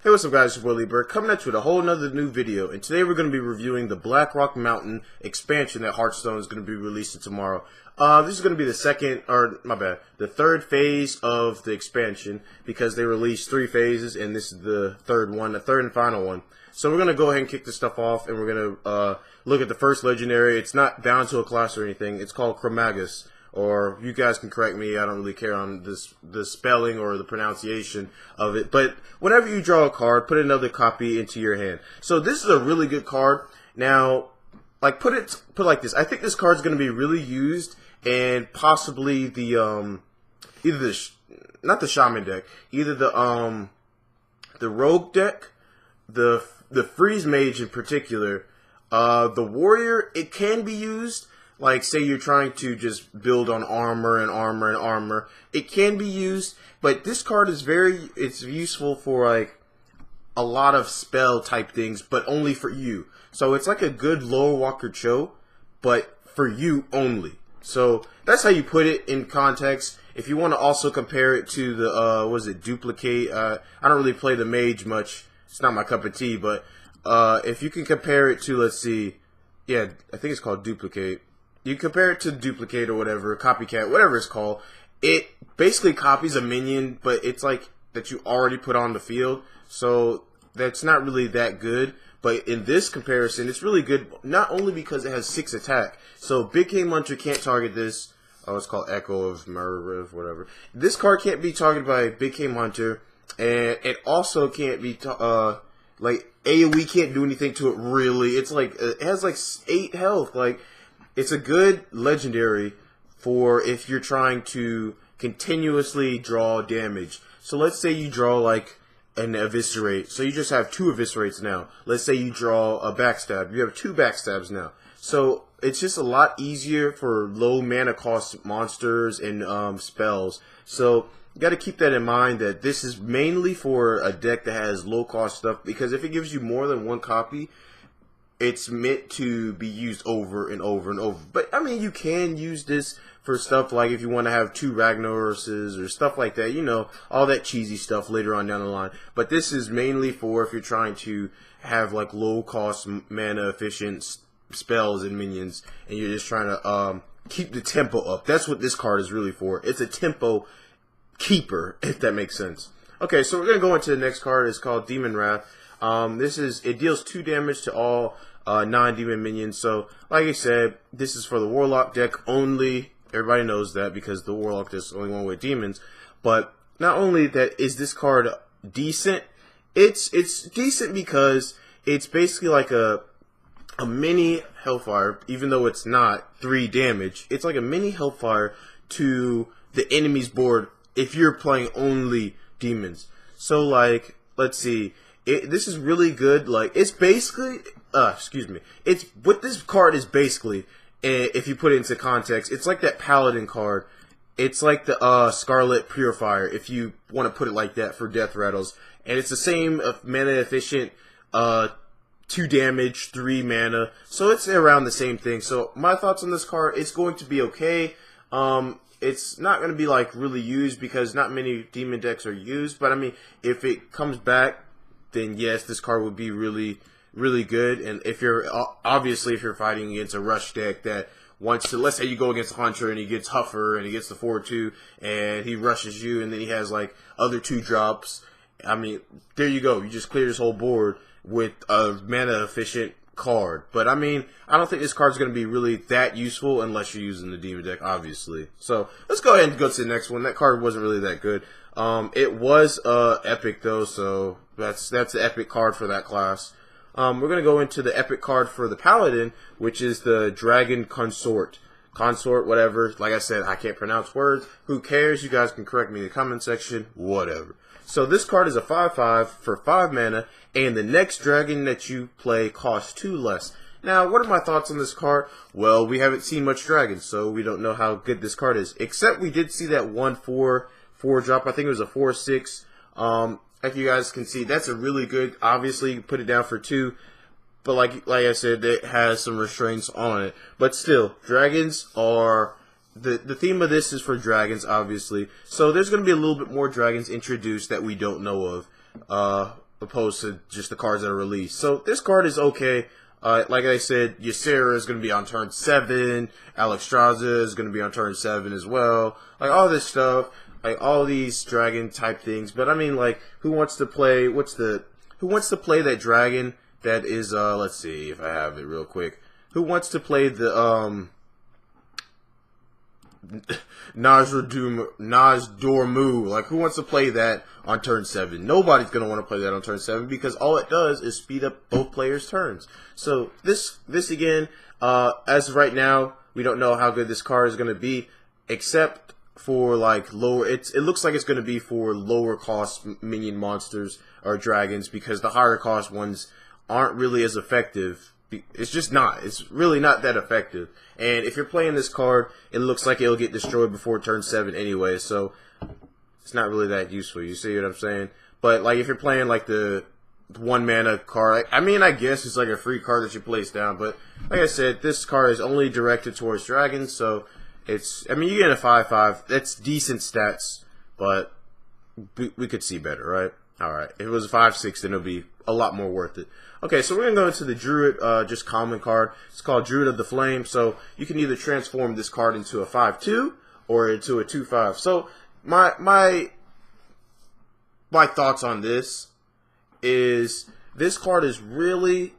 Hey, what's up guys, it's your boy Bird coming at you with a whole nother new video, and today we're going to be reviewing the blackrockMountain expansion that Hearthstone is going to be releasing tomorrow. This is going to be the third phase of the expansion, because they released 3 phases, and this is the third and final one. So we're going to go ahead and kick this stuff off, and we're going to look at the first legendary. It's not bound to a class or anything. It's called Chromagus. Or you guys can correct me, I don't really care on the spelling or the pronunciation of it. But whenever you draw a card, put another copy into your hand. So this is a really good card. Now, like put it like this. I think this card is going to be really used, and possibly the not the shaman deck, either the rogue deck, the freeze mage in particular, the warrior. It can be used. Like, say you're trying to just build on armor and armor and armor. It can be used, but this card is it's useful for, like, a lot of spell type things, but only for you. So it's like a good Lore Walker Cho, but for you only. So that's how you put it in context. If you want to also compare it to the, Duplicate? I don't really play the mage much. It's not my cup of tea, but if you can compare it to, let's see, yeah, I think it's called Duplicate. You compare it to Duplicate or whatever, Copycat, whatever it's called. It basically copies a minion, but it's like that you already put on the field. So that's not really that good. But in this comparison, it's really good, not only because it has 6 attack. So Big Game Hunter can't target this. Oh, it's called Echo of Murriv, whatever. This card can't be targeted by Big Game Hunter. And it also can't be, like, AoE can't do anything to it, really. It's like, it has like 8 health. Like, it's a good legendary for if you're trying to continuously draw damage. So let's say you draw like an eviscerate. So you just have 2 eviscerates now. Let's say you draw a backstab. You have 2 backstabs now. So it's just a lot easier for low mana cost monsters and spells. So you got to keep that in mind, that this is mainly for a deck that has low cost stuff, because if it gives you more than 1 copy, it's meant to be used over and over and over. But, I mean, you can use this for stuff like if you want to have 2 Ragnaroses or stuff like that. You know, all that cheesy stuff later on down the line. But this is mainly for if you're trying to have, like, low-cost, mana-efficient spells and minions, and you're just trying to keep the tempo up. That's what this card is really for. It's a tempo keeper, if that makes sense. Okay, so we're going to go into the next card. It's called Demon Wrath. It deals 2 damage to all non-demon minions. So, like I said, this is for the warlock deck only. Everybody knows that because the warlock is the only one with demons. But not only that is this card decent, it's decent because it's basically like a mini Hellfire, even though it's not 3 damage. It's like a mini Hellfire to the enemy's board if you're playing only demons. So, like, let's see. This is really good. Like, it's basically, it's what this card is basically. If you put it into context, it's like that paladin card. It's like the Scarlet Purifier, if you want to put it like that, for death rattles. And it's the same mana efficient, 2 damage, 3 mana. So it's around the same thing. So my thoughts on this card: it's going to be okay. It's not going to be like really used because not many demon decks are used. But I mean, if it comes back, then yes, this card would be really, really good. And if you're fighting against a rush deck that wants to, let's say you go against a Hunter and he gets Huffer and he gets the 4/2 and he rushes you, and then he has like other 2 drops. I mean, there you go. You just clear his whole board with a mana efficient card. But I mean, I don't think this card's going to be really that useful unless you're using the demon deck, obviously. So let's go ahead and go to the next one. That card wasn't really that good. It was epic though, so that's the epic card for that class. We're gonna go into the epic card for the paladin, which is the Dragon Consort. Consort, whatever. Like I said, I can't pronounce words. Who cares? You guys can correct me in the comment section. Whatever. So this card is a 5/5 for 5 mana, and the next dragon that you play costs 2 less. Now, what are my thoughts on this card? Well, we haven't seen much dragons, so we don't know how good this card is. Except we did see that 1/4 drop. I think it was a 4/6. Like you guys can see, that's a really good. Obviously, you put it down for 2, but like I said, it has some restraints on it. But still, dragons are the theme of this is for dragons, obviously. So there's going to be a little bit more dragons introduced that we don't know of. opposed to just the cards that are released. So this card is okay. Like I said, Ysera is going to be on turn 7. Alexstrasza is going to be on turn 7 as well. Like all this stuff, like all these dragon type things. But I mean, like, who wants to play? Who wants to play that dragon that is? Let's see if I have it real quick. Who wants to play the Nazdormu? Like, who wants to play that on turn 7? Nobody's going to want to play that on turn 7 because all it does is speed up both players' turns. So this again, as of right now, we don't know how good this card is going to be, except for like lower. It looks like it's going to be for lower cost minion monsters or dragons, because the higher cost ones aren't really as effective. It's just not. It's really not that effective. And if you're playing this card, it looks like it'll get destroyed before turn 7 anyway, so it's not really that useful. You see what I'm saying? But like if you're playing like the 1 mana card, I mean, I guess it's like a free card that you place down, but like I said, this card is only directed towards dragons, so it's, I mean, you get a 5/5. That's decent stats, but we could see better, right? Alright, if it was a 5/6, then it'll be a lot more worth it. Okay, so we're going to go into the Druid, just common card. It's called Druid of the Flame, so you can either transform this card into a 5/2 or into a 2/5. So my thoughts on this is this card is really,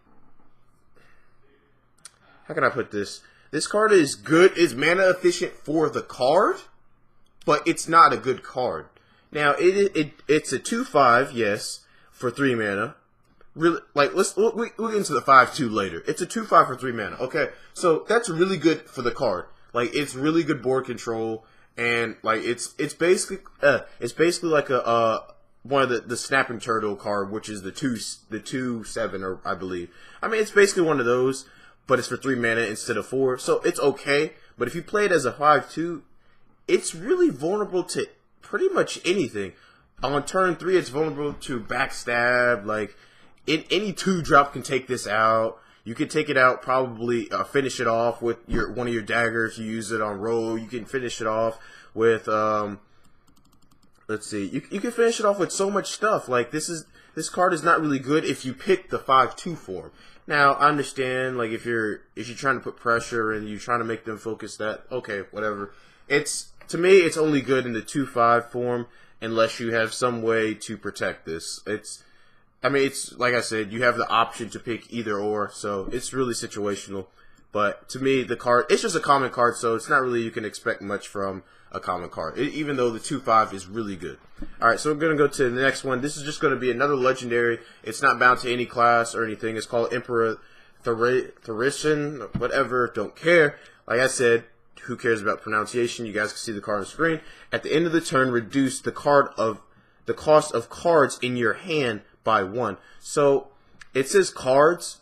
how can I put this? This card is good, is mana efficient for the card, but it's not a good card. Now it's a 2/5, yes, for 3 mana. Really, like we'll get into the 5/2 later. It's a 2/5 for 3 mana. Okay, so that's really good for the card. Like, it's really good board control, and like it's basically like a one of the snapping turtle card, which is the 2/7, or I believe. I mean, it's basically one of those, but it's for 3 mana instead of 4. So it's okay. But if you play it as a 5/2, it's really vulnerable to pretty much anything. On turn 3, it's vulnerable to backstab. Like, any 2-drop can take this out. You can take it out, probably finish it off with one of your daggers. You use it on roll. You can finish it off with let's see. You can finish it off with so much stuff. Like, this card is not really good if you pick the 5/2 form. Now, I understand, like, if you're trying to put pressure and you're trying to make them focus, that okay, whatever. To me, it's only good in the 2/5 form unless you have some way to protect this. I mean, it's like I said, you have the option to pick either or, so it's really situational. But to me, the card, it's just a common card, so it's not really, you can expect much from a common card, even though the 2/5 is really good. Alright, so we're going to go to the next one. This is just going to be another legendary. It's not bound to any class or anything. It's called Emperor Therition, whatever, don't care. Like I said, who cares about pronunciation? You guys can see the card on the screen. At the end of the turn, reduce the cost of cards in your hand by 1. So it says cards.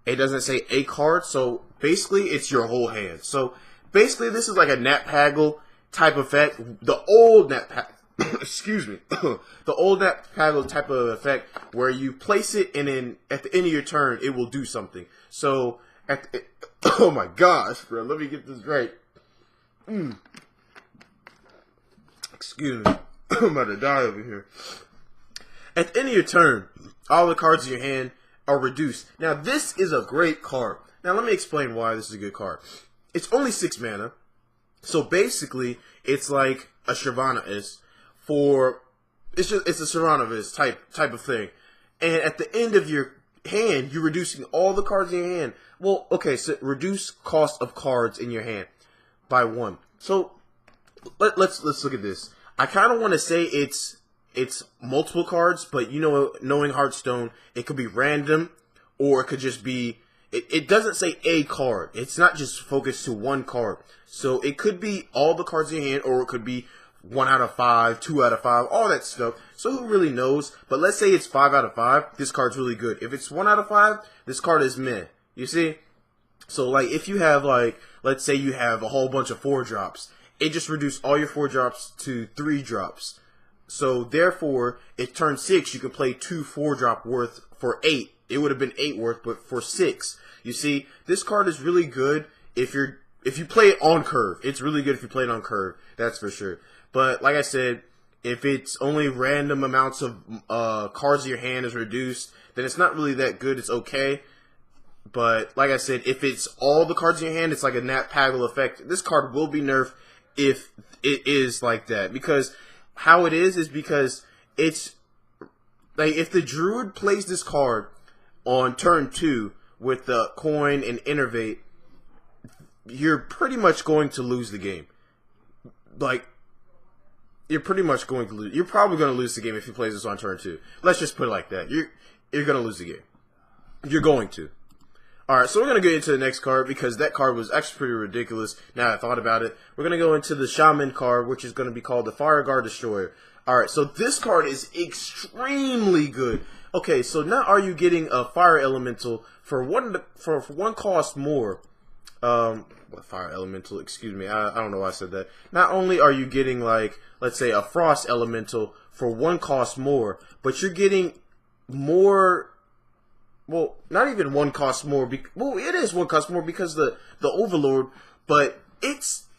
It doesn't say a card. So basically, it's your whole hand. So basically, this is like a Nat-Paggle type effect. The old excuse me, the old Nat-Paggle type of effect where you place it and then at the end of your turn, it will do something. So oh my gosh, bro, let me get this right. Excuse me, I'm about to die over here. At the end of your turn, all the cards in your hand are reduced. Now, this is a great card. Now, let me explain why this is a good card. It's only 6 mana, so basically, it's like a Shyvana is for. It's a Shyvana is type of thing. And at the end of your hand, you're reducing all the cards in your hand. Well, okay, so reduce cost of cards in your hand by 1. So let's look at this. I kind of want to say it's multiple cards, but you know, knowing Hearthstone, it could be random, or it could just be. It doesn't say a card. It's not just focused to one card. So it could be all the cards in your hand, or it could be 1 out of 5, 2 out of 5, all that stuff. So who really knows? But let's say it's 5 out of 5. This card's really good. If it's 1 out of 5, this card is meh. You see? So like if you have like, let's say you have a whole bunch of 4-drops, it just reduced all your 4-drops to 3-drops. So therefore, if turn 6, you can play 2 4-drop worth for 8. It would have been 8 worth, but for 6. You see, this card is really good if you play it on curve. It's really good if you play it on curve. That's for sure. But like I said, If it's only random amounts of cards in your hand is reduced, then it's not really that good. It's okay. But like I said, if it's all the cards in your hand, it's like a Nat Pagle effect. This card will be nerfed if it is like that. Because how it is because it's like if the Druid plays this card on turn 2 with the coin and innervate, you're pretty much going to lose the game. Like, you're pretty much going to lose. You're probably going to lose the game if he plays this on turn 2. Let's just put it like that. You're going to lose the game. You're going to. Alright, so we're going to get into the next card because that card was actually pretty ridiculous. Now I thought about it. We're going to go into the Shaman card, which is going to be called the Fire Guard Destroyer. Alright, so this card is extremely good. Okay, so now are you getting a Fire Elemental for one cost more? What Fire Elemental? Excuse me, I don't know why I said that. Not only are you getting, like, let's say a Frost Elemental for one cost more, but you're getting more. Well, not even one cost more. Well, it is one cost more because the Overlord, but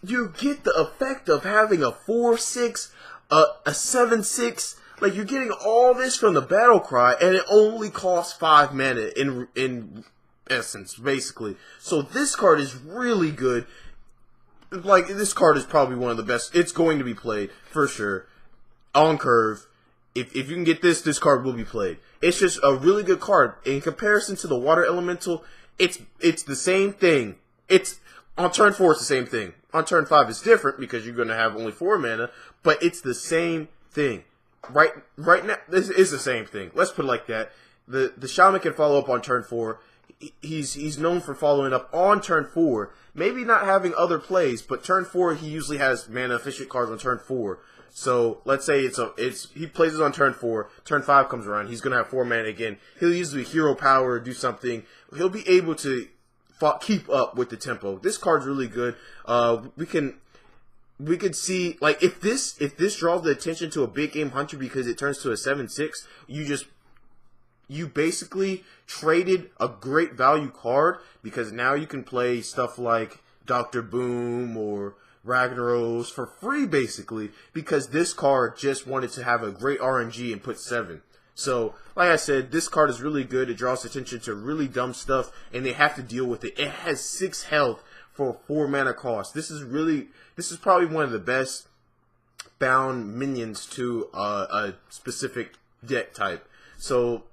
you get the effect of having a 4/6, a 7/6. Like, you're getting all this from the Battle Cry, and it only costs 5 mana in essence, basically. So this card is really good. Like, this card is probably one of the best. It's going to be played for sure on curve. If you can get this card will be played. It's just a really good card. In comparison to the Water Elemental, it's the same thing. It's on turn 4, it's the same thing. On turn 5, it's different because you're going to have only 4 mana, but it's the same thing. Right now, this is the same thing. Let's put it like that. The Shaman can follow up on turn 4. He's known for following up on turn 4. Maybe not having other plays, but turn 4 he usually has mana efficient cards on turn 4. So let's say he plays it on turn 4. Turn 5 comes around. He's gonna have 4 mana again. He'll use the hero power, do something. He'll be able to keep up with the tempo. This card's really good. We could see, like, if this draws the attention to a big game hunter because it turns to a 7/6, you basically traded a great value card because now you can play stuff like Dr. Boom or Ragnaros for free, basically, because this card just wanted to have a great RNG and put 7. So, like I said, this card is really good. It draws attention to really dumb stuff, and they have to deal with it. It has 6 health for a 4 mana cost. This is probably one of the best bound minions to a specific deck type. So,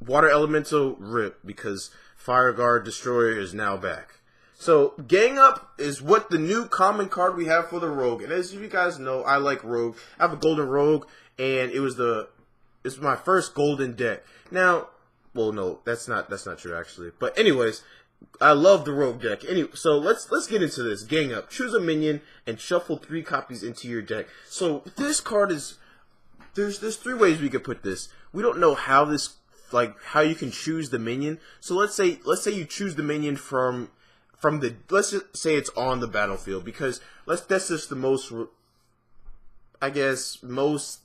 Water Elemental, rip, because Fire Guard Destroyer is now back. So, Gang Up is what the new common card we have for the Rogue. And as you guys know, I like Rogue. I have a Golden Rogue, and it's my first Golden deck. Now, well, no, that's not true, actually. But anyways, I love the Rogue deck. Anyway, so let's get into this. Gang Up. Choose a minion and shuffle 3 copies into your deck. So, this card is... There's 3 ways we could put this. We don't know how this... Like, how you can choose the minion. So, let's say you choose the minion from the, let's just say it's on the battlefield, because that's just the most, I guess, most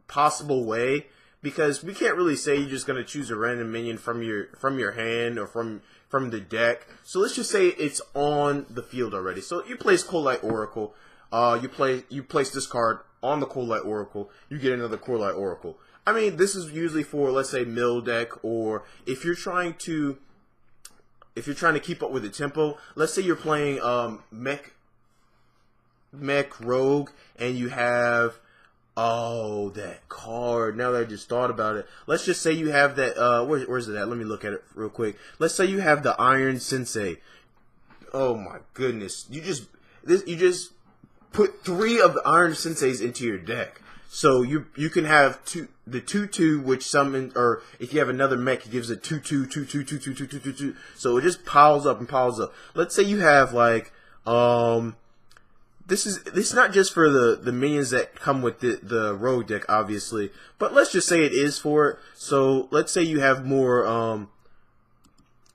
possible way, because we can't really say you're just going to choose a random minion from your hand or from the deck. So let's just say it's on the field already. So you place Coldlight Oracle, you place this card on the Coldlight Oracle, you get another Coldlight Oracle. I mean, this is usually for, let's say, mill deck, or if you're trying to keep up with the tempo. Let's say you're playing mech rogue, and you have that card. Now that I just thought about it, let's just say you have that. Where's it at? Let me look at it real quick. Let's say you have the Iron Sensei. Oh my goodness! You just put 3 of the Iron Senseis into your deck. So you can have the 2/2, which summon, or if you have another mech, it gives a 2/2, 2/2, 2/2, 2/2, 2/2. So it just piles up and piles up. Let's say you have like this is not just for the minions that come with the rogue deck, obviously, but let's just say it is for it. So let's say you have more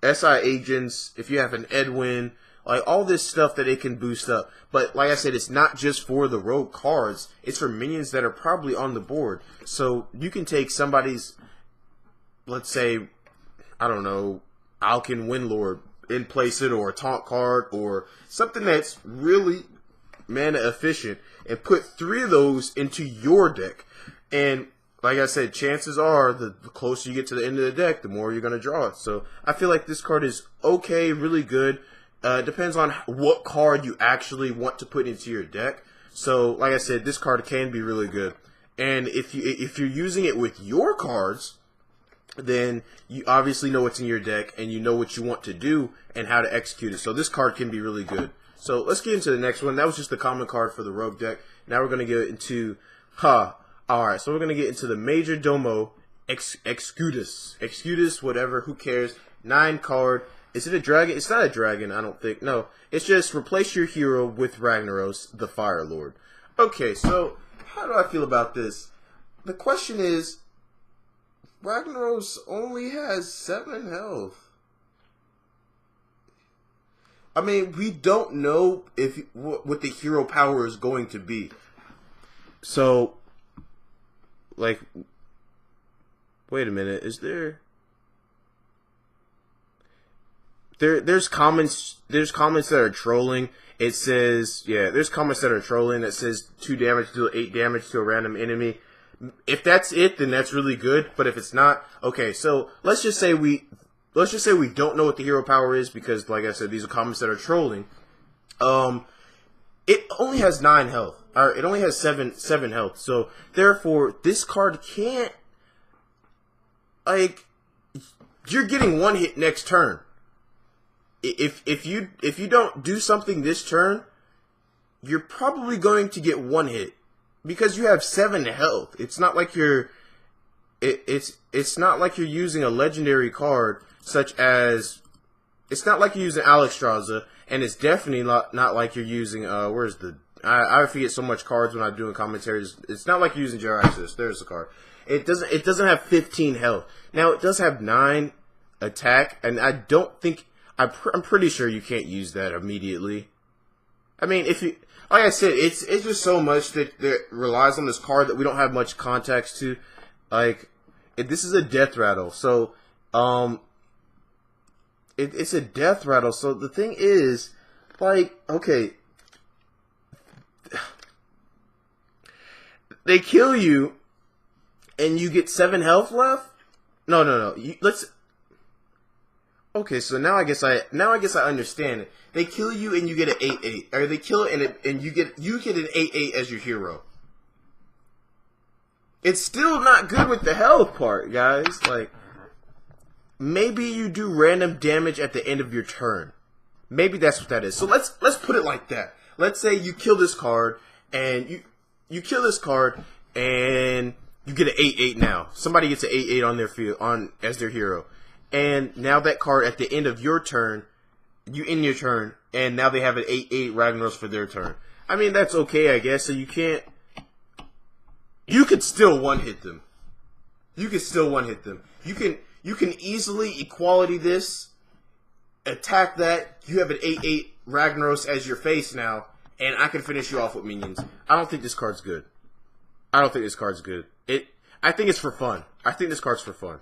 SI agents. If you have an Edwin. Like, all this stuff that it can boost up. But, like I said, it's not just for the rogue cards. It's for minions that are probably on the board. So, you can take somebody's, let's say, I don't know, Alkin Windlord, and place it, or a taunt card, or something that's really mana efficient. and put 3 of those into your deck. And like I said, chances are the closer you get to the end of the deck, the more you're going to draw it. So I feel like this card is okay, really good. It depends on what card you actually want to put into your deck. So like I said, this card can be really good. And if you're using it with your cards, then you obviously know what's in your deck and you know what you want to do and how to execute it. So this card can be really good. So let's get into the next one. That was just the common card for the rogue deck. Now we're going to get into alright, so we're going to get into the Major Domo Excutus, whatever, who cares. 9 card. Is it a dragon? It's not a dragon, I don't think. No, it's just replace your hero with Ragnaros, the Fire Lord. Okay, so how do I feel about this? The question is, Ragnaros only has 7 health. I mean, we don't know if what the hero power is going to be. So, like, wait a minute, is there... There's comments that are trolling. It says, yeah, there's comments that are trolling that says 2 damage, deal 8 damage to a random enemy. If that's it, then that's really good. But if it's not, okay, so let's just say we don't know what the hero power is because, like I said, these are comments that are trolling. It only has 9 health. Or it only has 7 health. So therefore, this card can't, like, you're getting 1 hit next turn. If you don't do something this turn, you're probably going to get 1 hit because you have 7 health. It's not like you're it's not like you're using a legendary card such as, it's not like you're using Alexstrasza, and it's definitely not like you're using where's the, I forget so much cards when I'm doing commentaries. It's not like you're using Jeraxis. There's the card. It doesn't have 15 health. Now it does have 9 attack, and I don't think, I'm pretty sure you can't use that immediately. I mean, if you, like I said, it's just so much that relies on this card that we don't have much context to. Like, this is a death rattle, so it's a death rattle. So the thing is, like, okay, they kill you, and you get 7 health left. No. Let's. Okay, so now I guess I understand it. They kill you and you get an 8/8, or they kill it and you get an 8/8 as your hero. It's still not good with the health part, guys. Like, maybe you do random damage at the end of your turn. Maybe that's what that is. So let's put it like that. Let's say you kill this card and you kill this card and you get an 8/8 now. Somebody gets an 8/8 on their field as their hero. And now that card at the end of your turn, you end your turn, and now they have an 8/8 Ragnaros for their turn. I mean, that's okay, I guess. So you can't. You could still one-hit them. You can easily equality this, attack that. You have an 8/8 Ragnaros as your face now, and I can finish you off with minions. I don't think this card's good. I think it's for fun. I think this card's for fun.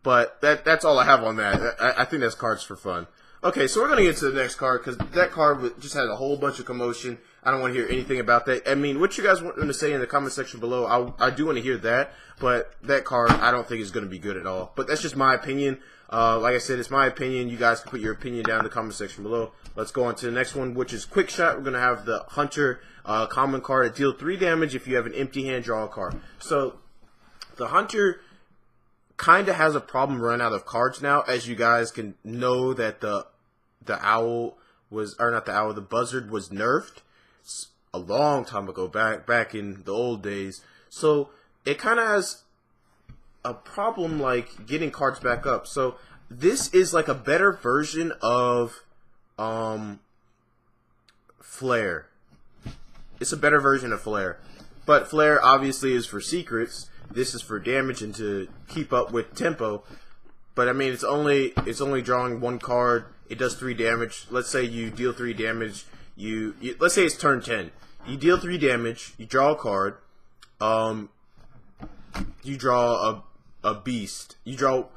But that's all I have on that. I think that's cards for fun. Okay, so we're going to get to the next card, because that card just had a whole bunch of commotion. I don't want to hear anything about that. I mean, what you guys want them to say in the comment section below, I do want to hear that. But that card, I don't think is going to be good at all. But that's just my opinion. Like I said, it's my opinion. You guys can put your opinion down in the comment section below. Let's go on to the next one, which is Quick Shot. We're going to have the Hunter common card. It deals 3 damage if you have an empty hand, draw a card. So, the Hunter kind of has a problem running out of cards now, as you guys can know that the owl was, or not the owl, the buzzard was nerfed a long time ago, back in the old days. So it kind of has a problem like getting cards back up. So this is like a better version of Flare. It's a better version of Flare, but Flare obviously is for secrets. This is for damage and to keep up with tempo. But I mean, it's only drawing 1 card. It does 3 damage. Let's say you deal 3 damage. Let's say it's turn 10. You deal 3 damage. You draw a card. You draw a beast. You draw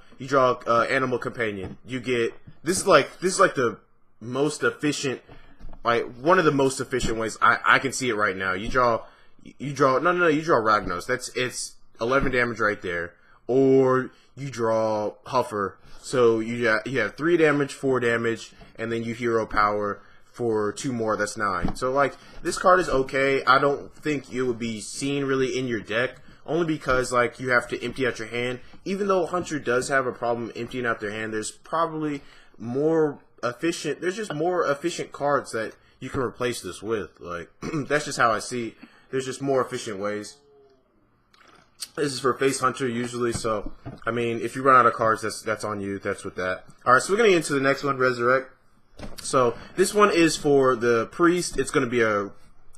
animal companion. You get, this is like the most efficient like one of the most efficient ways. I can see it right now. You draw you draw Ragnos. It's 11 damage right there. Or you draw Huffer. So you have 3 damage, 4 damage, and then you hero power for 2 more. That's 9. So like this card is okay. I don't think it would be seen really in your deck, only because like you have to empty out your hand. Even though Hunter does have a problem emptying out their hand, there's probably more efficient. There's just more efficient cards that you can replace this with. Like that's just how I see it. There's just more efficient ways. This is for face Hunter usually, so I mean, if you run out of cards, that's on you. That's with that. All right, so we're gonna get into the next one, Resurrect. So this one is for the priest. It's gonna be a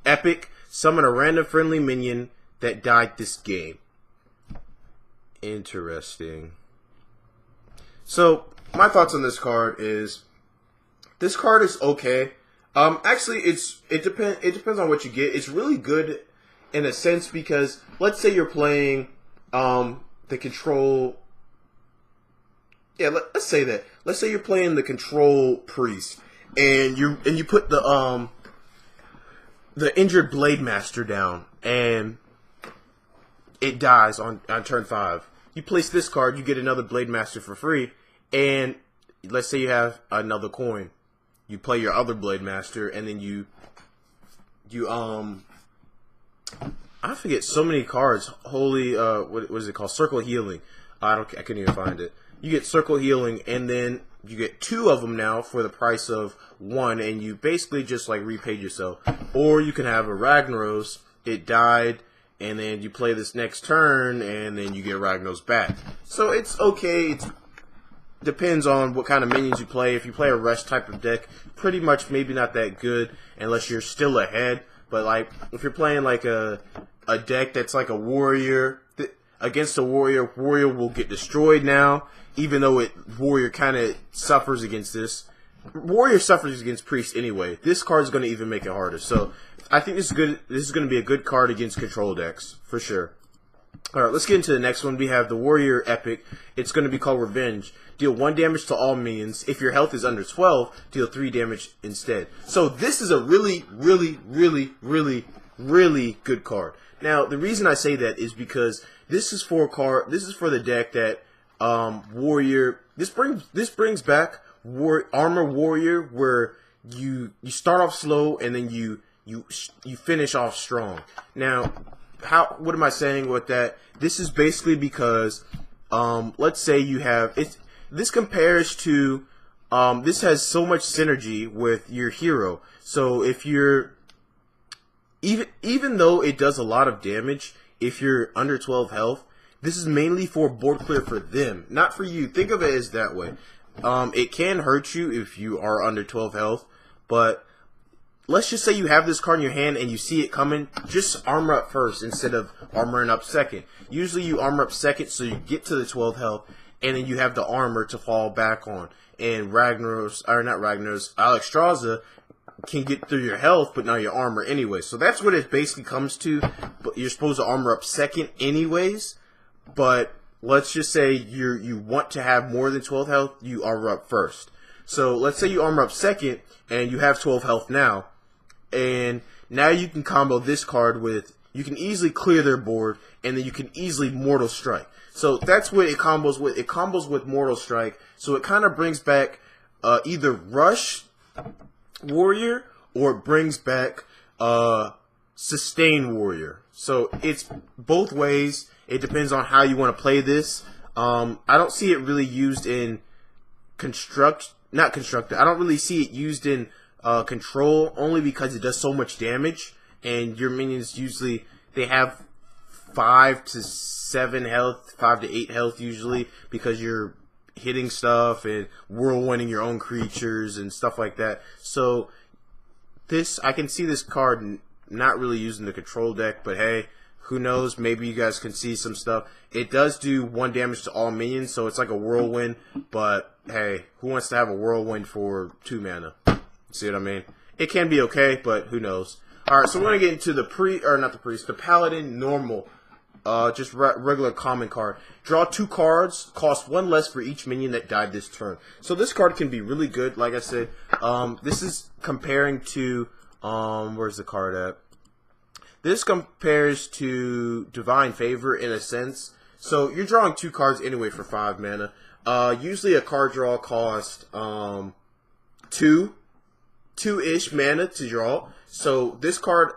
epic. Summon a random friendly minion that died this game. Interesting. So my thoughts on this card is okay. Actually, it depends on what you get. It's really good in a sense because let's say you're playing the control. Yeah, let's say that. Let's say you're playing the control priest, and you put the injured blade master down, and it dies on turn 5. You place this card, you get another blade master for free, and let's say you have another coin. You play your other blade master, and then you I forget so many cards. Holy, what is it called? Circle Healing. I couldn't even find it. You get Circle Healing, and then you get 2 of them now for the price of 1, and you basically just like repaid yourself. Or you can have a Ragnaros. It died, and then you play this next turn, and then you get Ragnaros back. So it's okay. It depends on what kind of minions you play. If you play a rush type of deck, pretty much maybe not that good unless you're still ahead. But like if you're playing like a deck that's like a warrior against a warrior, warrior will get destroyed now. Even though warrior kind of suffers against this, warrior suffers against priest anyway. This card is going to even make it harder. So I think this is good. This is going to be a good card against control decks for sure. All right, let's get into the next one. We have the warrior epic. It's going to be called Revenge. Deal 1 damage to all minions. If your health is under 12, deal 3 damage instead. So this is a really, really, really, really, really good card. Now, the reason I say that is because this is for the deck that warrior. This brings back armor warrior, where you start off slow and then you finish off strong. Now, what am I saying with that? This is basically because let's say you have this compares to this has so much synergy with your hero. So if you're even though it does a lot of damage, if you're under 12 health, this is mainly for board clear for them, not for you. Think of it as that way. It can hurt you if you are under 12 health, but let's just say you have this card in your hand and you see it coming, just armor up first instead of armoring up second. Usually you armor up second so you get to the 12 health, and then you have the armor to fall back on. And Alexstrasza can get through your health, but not your armor anyway. So that's what it basically comes to. But you're supposed to armor up second anyways. But let's just say you want to have more than 12 health, you armor up first. So let's say you armor up second and you have 12 health now. And now you can combo this card with, you can easily clear their board, and then you can easily Mortal Strike. So that's what it combos with. It combos with Mortal Strike. So it kind of brings back either Rush Warrior, or it brings back Sustain Warrior. So it's both ways. It depends on how you want to play this. I don't see it really used in I don't really see it used in control, only because it does so much damage, and your minions usually, they have 5 to 7 health, 5 to 8 health usually, because you're hitting stuff and whirlwinding your own creatures and stuff like that. So I can see this card not really used in the control deck, but hey, who knows, maybe you guys can see some stuff. It does do 1 damage to all minions, so it's like a whirlwind, but hey, who wants to have a whirlwind for 2 mana? See what I mean? It can be okay, but who knows. Alright, so we're going to get into the paladin normal. Just regular common card. Draw 2 cards, cost 1 less for each minion that died this turn. So this card can be really good. Like I said, This is comparing to where's the card at? This compares to Divine Favor in a sense. So you're drawing 2 cards anyway for 5 mana. Usually a card draw costs 2-ish mana to draw. So this card,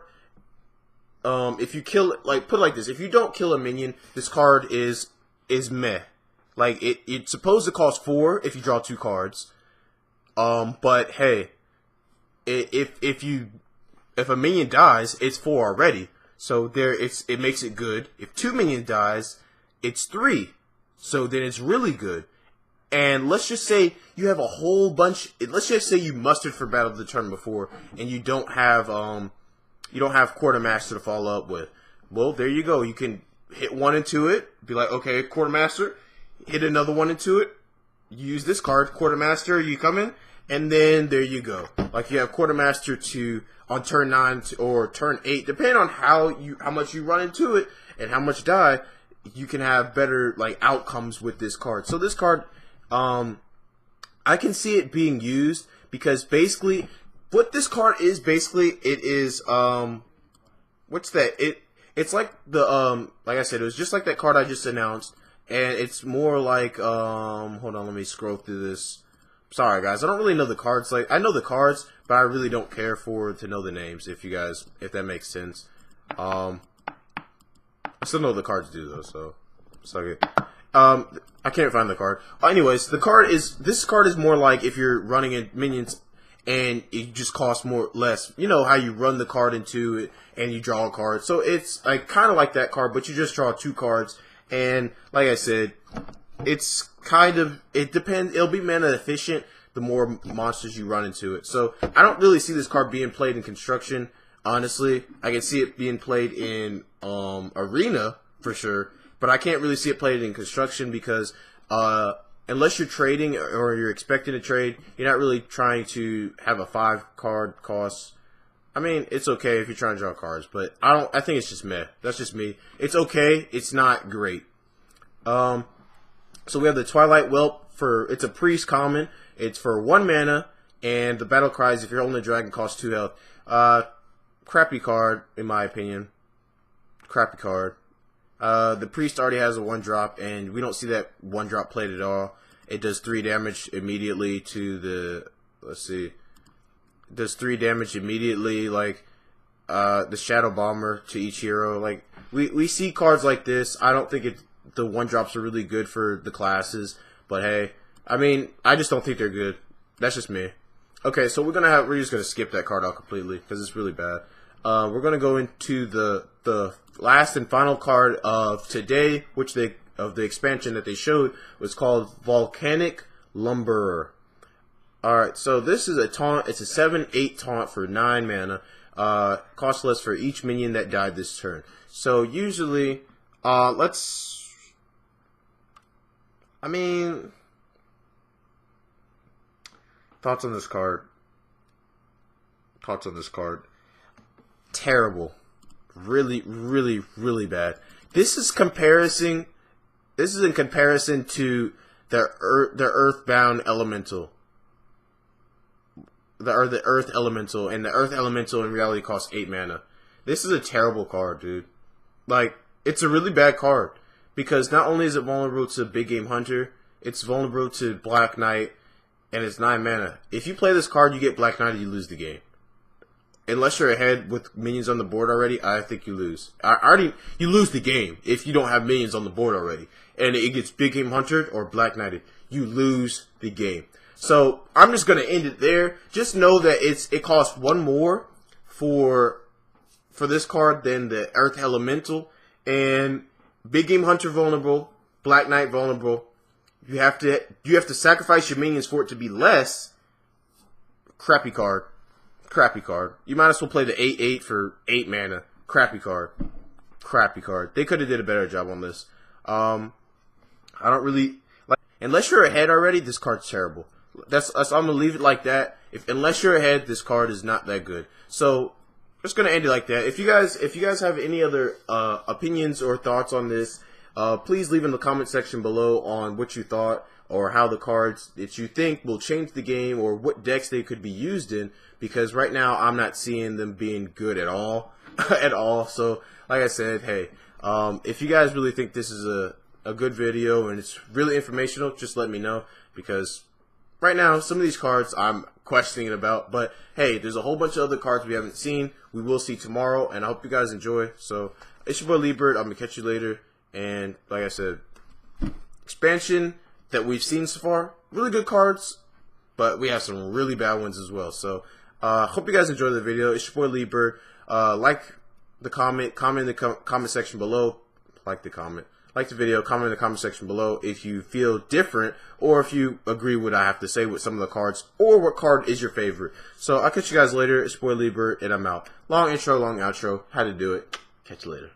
if you kill it, like put it like this, if you don't kill a minion, this card is meh. Like it's supposed to cost 4 if you draw 2 cards. But hey, if a minion dies, it's 4 already. So it makes it good. If 2 minions dies, it's 3. So then it's really good. And let's just say you have a whole bunch. Let's just say you mustered for battle the turn before, and you don't have Quartermaster to follow up with. Well, there you go. You can hit 1 into it. Be like, okay, Quartermaster. Hit another 1 into it. Use this card, Quartermaster. You come in, and then there you go. Like you have Quartermaster on turn 9 or turn 8, depending on how much you run into it and how much die. You can have better like outcomes with this card. So this card, I can see it being used because basically what this card is it is what's that? It's like the like I said, it was just like that card I just announced, and it's more like hold on, let me scroll through this. Sorry guys, I don't really know the cards. Like I know the cards, but I really don't care to know the names. If that makes sense. I still know what the cards do though, so suck it. I can't find the card. Anyways, this card is more like if you're running in minions and it just costs less. You know how you run the card into it and you draw a card. So it's like kind of like that card, but you just draw 2 cards. And like I said, it's it depends. It'll be mana efficient the more monsters you run into it. So I don't really see this card being played in construction. Honestly, I can see it being played in arena for sure, but I can't really see it played in construction because unless you're trading or you're expecting to trade, you're not really trying to have a 5-card cost. I mean, it's okay if you're trying to draw cards, but I think it's just meh. That's just me. It's okay. It's not great. So we have the Twilight Whelp it's a priest common. It's for 1 mana, and the battle cries if you're holding a dragon costs 2 health. Crappy card, in my opinion. Crappy card. The priest already has a 1-drop, and we don't see that 1-drop played at all. It does 3 damage immediately to the. Let's see. It does 3 damage immediately, like the Shadow Bomber to each hero. Like we see cards like this. I don't think the 1-drops are really good for the classes, but hey, I mean, I just don't think they're good. That's just me. Okay, so we're just gonna skip that card out completely because it's really bad. We're gonna go into the last and final card of today, of the expansion that they showed was called Volcanic Lumberer. All right, so this is a taunt. It's a 7/8 taunt for 9 mana. Cost less for each minion that died this turn. So usually, thoughts on this card. Terrible. Really, really, really bad. This is in comparison to the Earthbound Elemental. The Earth Elemental, and the Earth Elemental in reality costs 8 mana. This is a terrible card, dude. Like, it's a really bad card. Because not only is it vulnerable to Big Game Hunter, it's vulnerable to Black Knight, and it's 9 mana. If you play this card, you get Black Knight, you lose the game. Unless you're ahead with minions on the board already, I think you lose. You lose the game if you don't have minions on the board already. And it gets Big Game Hunter or Black Knighted. You lose the game. So, I'm just going to end it there. Just know that it costs 1 more for this card than the Earth Elemental. And Big Game Hunter vulnerable, Black Knight vulnerable. You have to sacrifice your minions for it to be less. Crappy card. You might as well play the 8/8 for 8 mana. Crappy card. They could have did a better job on this. I don't really like. Unless you're ahead already, this card's terrible. I'm gonna leave it like that. Unless you're ahead, this card is not that good. So just gonna end it like that. If you guys have any other opinions or thoughts on this, Please leave in the comment section below on what you thought, or how the cards that you think will change the game, or what decks they could be used in, because right now I'm not seeing them being good at all. At all. So like I said, hey, if you guys really think this is a good video and it's really informational, just let me know, because right now some of these cards I'm questioning about, but hey, there's a whole bunch of other cards we haven't seen. We will see tomorrow, and I hope you guys enjoy. So it's your boy Lee Bird. I'm gonna catch you later. And like I said, expansion that we've seen so far, really good cards, but we have some really bad ones as well. So hope you guys enjoy the video. It's your boy Lee Bird. Like the comment in the comment section below. Like the video, comment in the comment section below if you feel different, or if you agree with what I have to say with some of the cards, or what card is your favorite. So I'll catch you guys later. It's your boy Lee Bird, and I'm out. Long intro, long outro. How to do it. Catch you later.